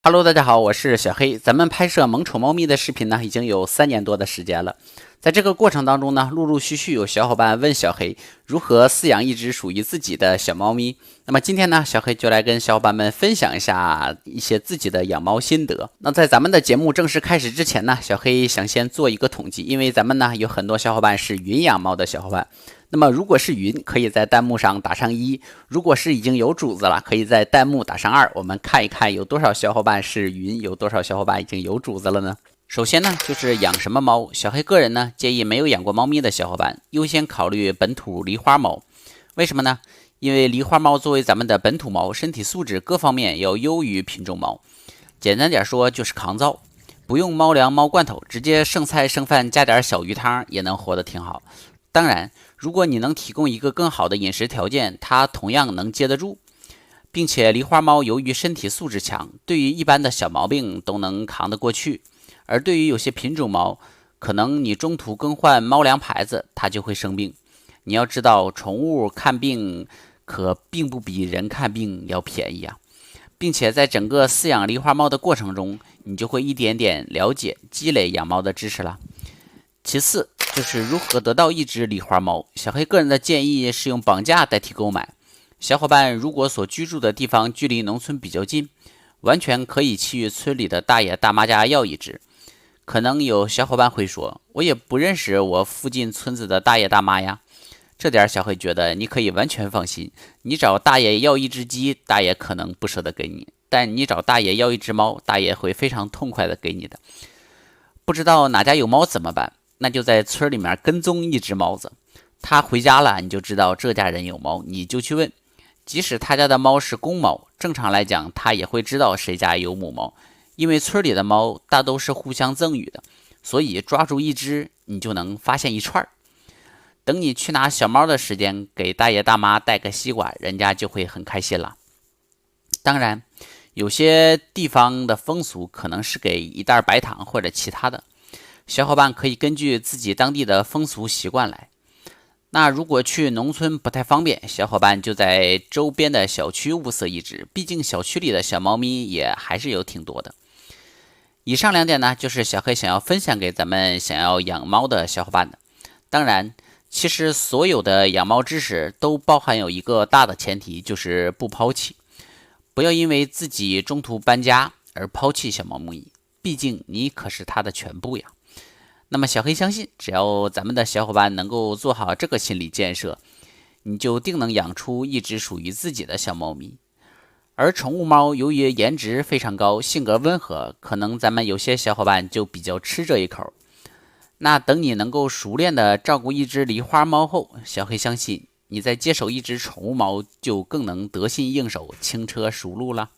Hello，大家好，我是小黑。咱们拍摄萌宠猫咪的视频呢，已经有3年多的时间了。在这个过程当中呢，陆陆续续有小伙伴问小黑如何饲养一只属于自己的小猫咪。那么今天呢，小黑就来跟小伙伴们分享一些自己的养猫心得。那在咱们的节目正式开始之前呢，小黑想先做一个统计，因为咱们呢有很多小伙伴是云养猫的小伙伴。那么如果是云，可以在弹幕上打上1；如果是已经有主子了，可以在弹幕打上2。我们看一看有多少小伙伴是云，有多少小伙伴已经有主子了呢？首先呢，就是养什么猫。小黑个人呢，建议没有养过猫咪的小伙伴优先考虑本土狸花猫。为什么呢？因为狸花猫作为咱们的本土猫，身体素质各方面要优于品种猫。简单点说，就是抗造，不用猫粮、猫罐头，直接剩菜剩饭加点小鱼汤也能活得挺好。当然，如果你能提供一个更好的饮食条件，它同样能接得住。并且狸花猫由于身体素质强，对于一般的小毛病都能扛得过去。而对于有些品种猫，可能你中途更换猫粮牌子，它就会生病。你要知道，宠物看病可并不比人看病要便宜啊！并且在整个饲养狸花猫的过程中，你就会一点点了解、积累养猫的知识了。其次就是如何得到一只狸花猫。小黑个人的建议是用绑架代替购买。小伙伴如果所居住的地方距离农村比较近，完全可以去村里的大爷大妈家要一只。可能有小伙伴会说，我也不认识我附近村子的大爷大妈呀。这点小黑觉得你可以完全放心，你找大爷要一只鸡，大爷可能不舍得给你，但你找大爷要一只猫，大爷会非常痛快的给你的。不知道哪家有猫怎么办？那就在村里面跟踪一只猫子，他回家了，你就知道这家人有猫，你就去问。即使他家的猫是公猫，正常来讲他也会知道谁家有母猫，因为村里的猫大都是互相赠予的，所以抓住一只你就能发现一串。等你去拿小猫的时间，给大爷大妈带个西瓜，人家就会很开心了。当然有些地方的风俗可能是给一袋白糖或者其他的，小伙伴可以根据自己当地的风俗习惯来。那如果去农村不太方便，小伙伴就在周边的小区物色一只，毕竟小区里的小猫咪也还是有挺多的。以上2点呢，就是小黑想要分享给咱们想要养猫的小伙伴的。当然，其实所有的养猫知识都包含有一个大的前提，就是不抛弃。不要因为自己中途搬家而抛弃小猫咪，毕竟你可是它的全部呀。那么小黑相信，只要咱们的小伙伴能够做好这个心理建设，你就定能养出一只属于自己的小猫咪。而宠物猫由于颜值非常高，性格温和，可能咱们有些小伙伴就比较吃这一口。那等你能够熟练的照顾一只狸花猫后，小黑相信你在接手一只宠物猫就更能得心应手、轻车熟路了。